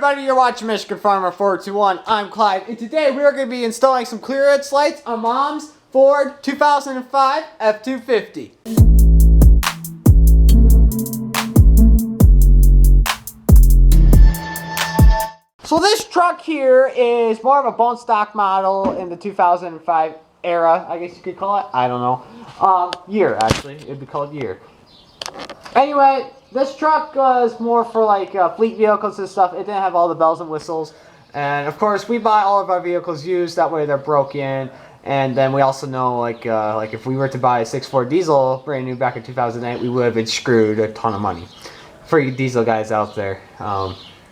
everybody, you're watching Michigan Farmer 421. I'm Clyde, and today we are going to be installing some clearance lights on Mom's Ford 2005 F250. So this truck here is more of a bone stock model in the 2005 era, I guess you could call it. I don't know. Year, actually. It'd be called year. Anyway, this truck was more for like fleet vehicles and stuff. It didn't have all the bells and whistles. And of course, we buy all of our vehicles used. That way they're broken. And then we also know like if we were to buy a 6.4 diesel brand new back in 2008, we would have been screwed a ton of money. For you diesel guys out there,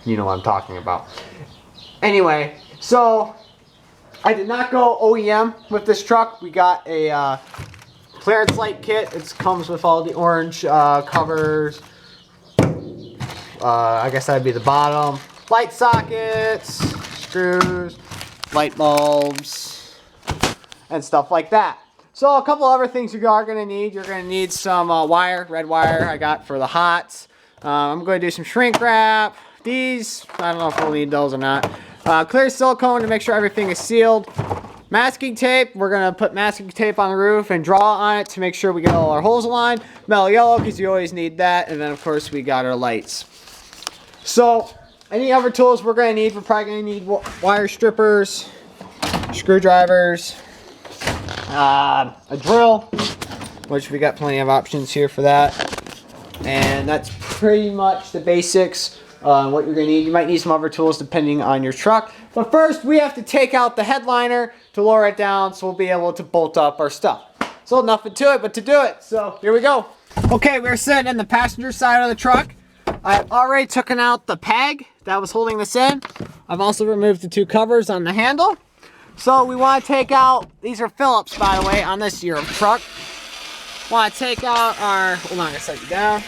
you know what I'm talking about. Anyway, so I did not go OEM with this truck. We got a clearance light kit. It comes with all the orange covers. I guess that'd be the bottom. Light sockets, screws, light bulbs, and stuff like that. So a couple other things you are going to need. You're going to need some wire, red wire I got for the hots. I'm going to do some shrink wrap. These, I don't know if we'll need those or not. Clear silicone to make sure everything is sealed. Masking tape, we're going to put masking tape on the roof and draw on it to make sure we get all our holes aligned. Metal yellow, because you always need that. And then, of course, we got our lights. So, any other tools we're going to need, we're probably going to need wire strippers, screwdrivers, a drill, which we got plenty of options here for that. And that's pretty much the basics. What you're going to need. You might need some other tools depending on your truck. But first, we have to take out the headliner to lower it down so we'll be able to bolt up our stuff. So nothing to it but to do it. So here we go. Okay, we're sitting in the passenger side of the truck. I've already taken out the peg that was holding this in. I've also removed the two covers on the handle. So we want to take out, these are Phillips by the way, on this year of truck. Want to take out our, hold on, I'm going to set you down.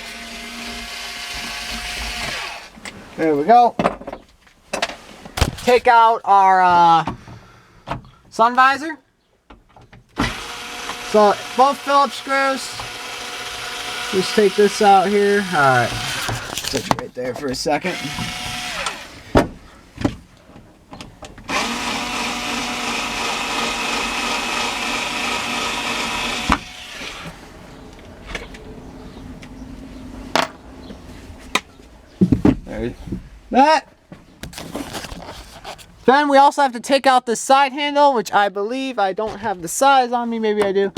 There we go. Take out our sun visor. So both Phillips screws. Just take this out here. Alright. Put you right there for a second. There's that. Then we also have to take out the side handle, which I believe I don't have the size on me. Maybe I do.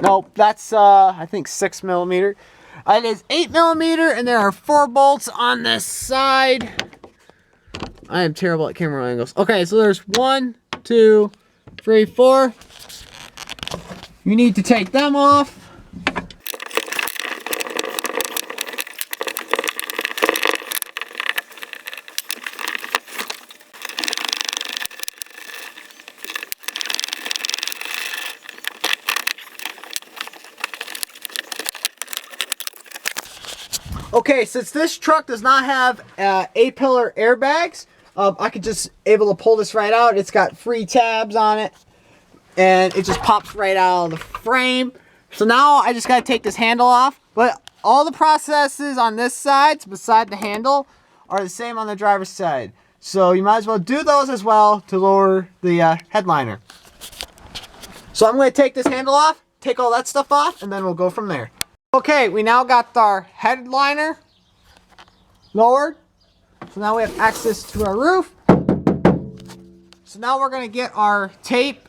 Nope, that's I think 6mm. It is 8mm, and there are 4 bolts on this side. I am terrible at camera angles. Okay, so there's 1, 2, 3, 4. You need to take them off. Okay, since this truck does not have A-pillar airbags, I could just able to pull this right out. It's got 3 tabs on it, and it just pops right out of the frame. So now I just got to take this handle off. But all the processes on this side, beside the handle, are the same on the driver's side. So you might as well do those as well to lower the headliner. So I'm going to take this handle off, take all that stuff off, and then we'll go from there. Okay, we now got our headliner lowered. So now we have access to our roof. So now we're going to get our tape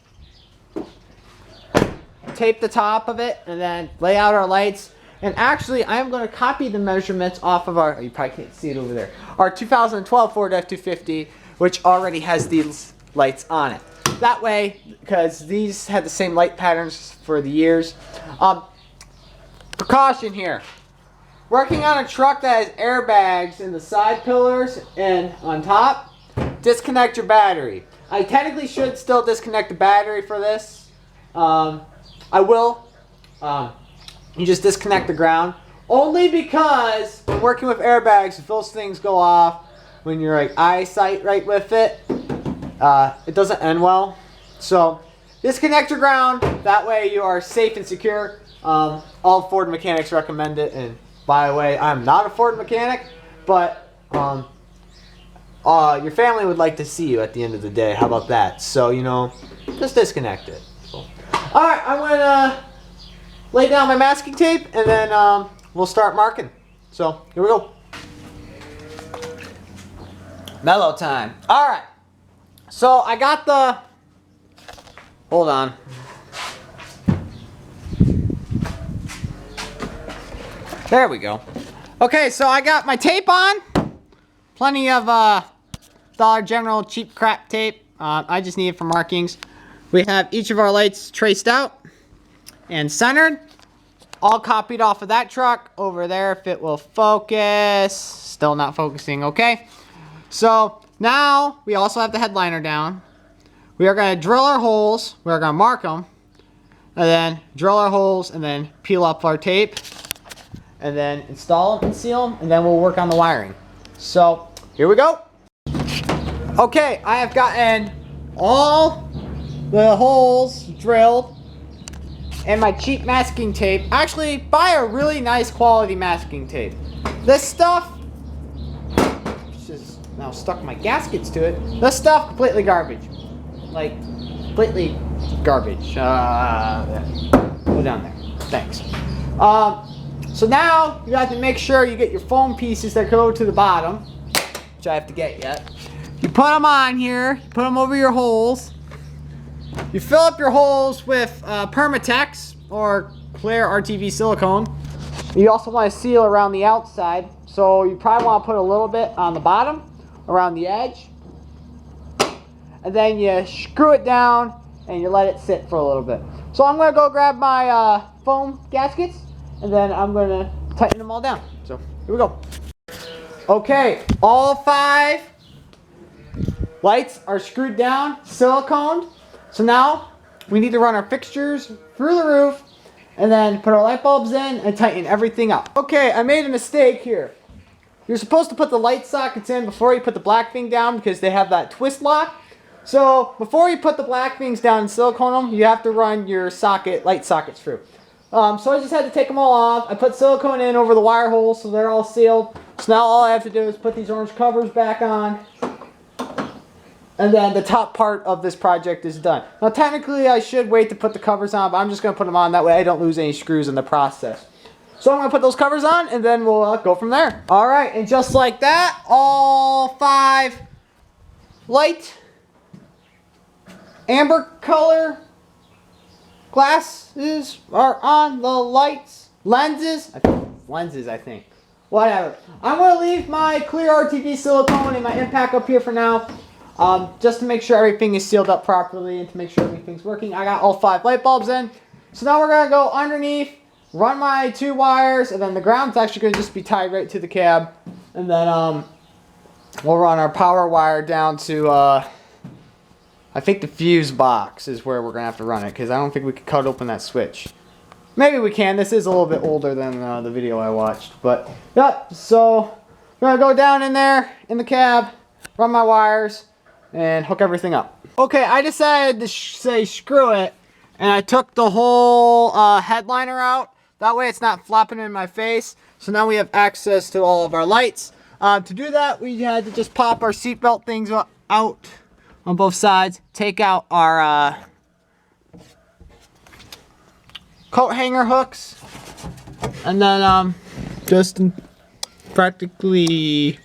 the top of it, and then lay out our lights. And actually, I am going to copy the measurements off of our, you probably can't see it over there, our 2012 Ford F250, which already has these lights on it. That way, because these had the same light patterns for the years. Precaution here. Working on a truck that has airbags in the side pillars and on top, disconnect your battery. I technically should still disconnect the battery for this. I will. You just disconnect the ground. Only because when working with airbags, if those things go off, when you're like eyesight right with it, it doesn't end well. So disconnect your ground. That way you are safe and secure. All Ford mechanics recommend it. And by the way, I'm not a Ford mechanic, but your family would like to see you at the end of the day. How about that? So, you know, just disconnect it. So, alright, I'm going to lay down my masking tape and then we'll start marking. So, here we go. Mellow time. Alright. So, I got the... Hold on. There we go. Okay, so I got my tape on. Plenty of Dollar General cheap crap tape. I just need it for markings. We have each of our lights traced out and centered. All copied off of that truck over there if it will focus. Still not focusing, okay. So now we also have the headliner down. We are going to drill our holes. We are going to mark them. And then drill our holes and then peel up our tape. And then install them and seal them. And then we'll work on the wiring. So here we go. Okay, I have gotten all the holes drilled. And my cheap masking tape. Actually, buy a really nice quality masking tape. This stuff, just now stuck my gaskets to it. This stuff, completely garbage. Like, completely garbage. Go down there. Thanks. So now, you have to make sure you get your foam pieces that go to the bottom. Which I have to get yet. You put them on here. You put them over your holes. You fill up your holes with Permatex or clear RTV silicone. You also want to seal around the outside. So you probably want to put a little bit on the bottom, around the edge. And then you screw it down and you let it sit for a little bit. So I'm going to go grab my foam gaskets and then I'm going to tighten them all down. So here we go. Okay, all 5 lights are screwed down, siliconed. So now we need to run our fixtures through the roof and then put our light bulbs in and tighten everything up. Okay, I made a mistake here. You're supposed to put the light sockets in before you put the black thing down because they have that twist lock. So before you put the black things down and silicone them, you have to run your light sockets through. So I just had to take them all off. I put silicone in over the wire holes so they're all sealed. So now all I have to do is put these orange covers back on. And then the top part of this project is done. Now technically I should wait to put the covers on, but I'm just going to put them on. That way I don't lose any screws in the process. So I'm going to put those covers on and then we'll go from there. Alright, and just like that, all 5 light amber color glasses are on the lights. Lenses, I think. Whatever. I'm going to leave my clear RTV silicone and my impact up here for now. Just to make sure everything is sealed up properly and to make sure everything's working. I got all 5 light bulbs in. So now we're going to go underneath, run my 2 wires, and then the ground's actually going to just be tied right to the cab. And then we'll run our power wire down to, I think the fuse box is where we're going to have to run it, because I don't think we can cut open that switch. Maybe we can. This is a little bit older than the video I watched. But, yep, so we're going to go down in there, in the cab, run my wires, and hook everything up. Okay, I decided to say screw it, and I took the whole headliner out. That way it's not flopping in my face. So now we have access to all of our lights. To do that, we had to just pop our seatbelt things out on both sides. Take out our coat hanger hooks. And then just practically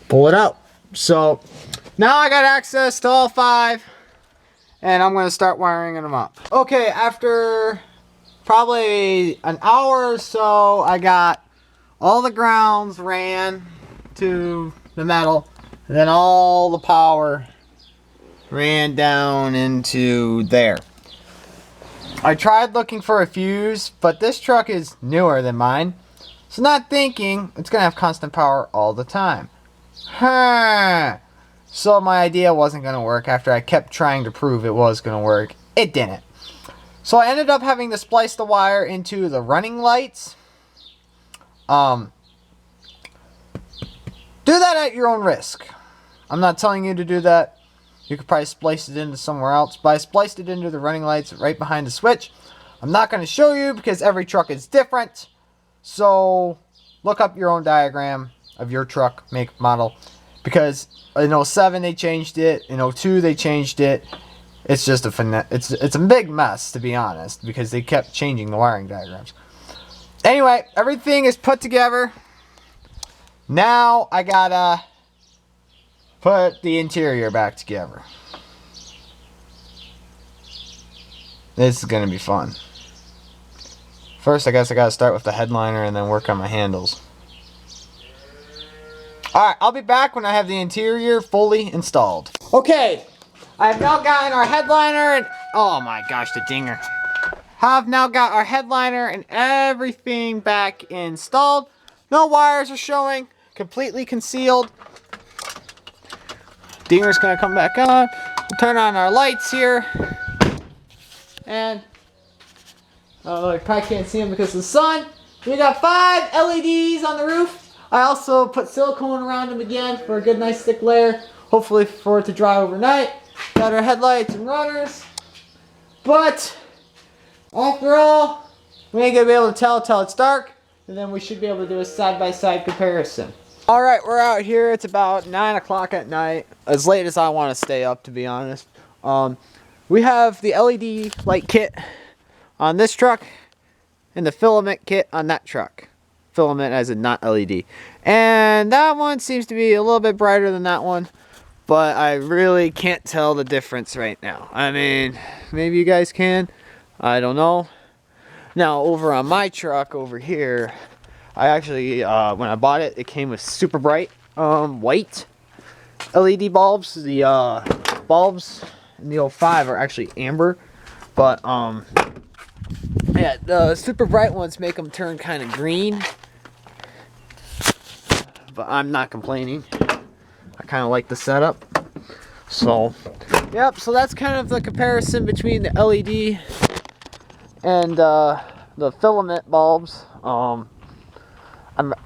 pull it out. So now I got access to all 5. And I'm going to start wiring them up. Okay, after probably an hour or so, I got all the grounds ran to the metal. And then all the power ran down into there. I tried looking for a fuse, but this truck is newer than mine. So not thinking it's going to have constant power all the time. So my idea wasn't going to work after I kept trying to prove it was going to work. It didn't. So I ended up having to splice the wire into the running lights. Do that at your own risk. I'm not telling you to do that. You could probably splice it into somewhere else. But I spliced it into the running lights right behind the switch. I'm not going to show you because every truck is different. So look up your own diagram of your truck, make, model, because in 07 they changed it, in 02 they changed it. It's just it's a big mess, to be honest, because they kept changing the wiring diagrams. Anyway, everything is put together. Now I gotta put the interior back together. This is gonna be fun. First, I guess I gotta start with the headliner and then work on my handles. Alright, I'll be back when I have the interior fully installed. Okay, I've now gotten our headliner and... oh my gosh, the dinger. Have now got our headliner and everything back installed. No wires are showing, completely concealed. Dinger's gonna come back on. We'll turn on our lights here. And I probably can't see them because of the sun. We got 5 LEDs on the roof. I also put silicone around them again for a good nice thick layer. Hopefully for it to dry overnight. Got our headlights and runners. But after all, we ain't gonna be able to tell till it's dark. And then we should be able to do a side-by-side comparison. Alright, we're out here. It's about 9 o'clock at night. As late as I want to stay up, to be honest. We have the LED light kit on this truck and the filament kit on that truck. Filament as in not LED. And that one seems to be a little bit brighter than that one, but I really can't tell the difference right now. I mean, maybe you guys can. I don't know. Now, over on my truck over here, I actually, when I bought it, it came with super bright white LED bulbs. The bulbs in the 05 are actually amber, but yeah, the super bright ones make them turn kind of green. But I'm not complaining. I kind of like the setup. So, yep, so that's kind of the comparison between the LED and the filament bulbs. I'm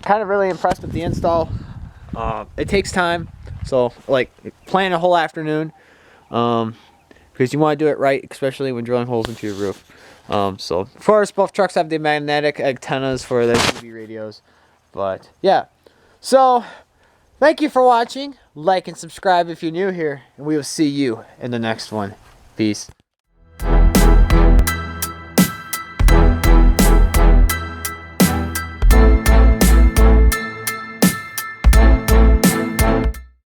kind of really impressed with the install. It takes time, so like plan a whole afternoon, because you want to do it right, especially when drilling holes into your roof. So of course both trucks have the magnetic antennas for the TV radios, but yeah. So thank you for watching. Like and subscribe if you're new here, and we will see you in the next one. Peace.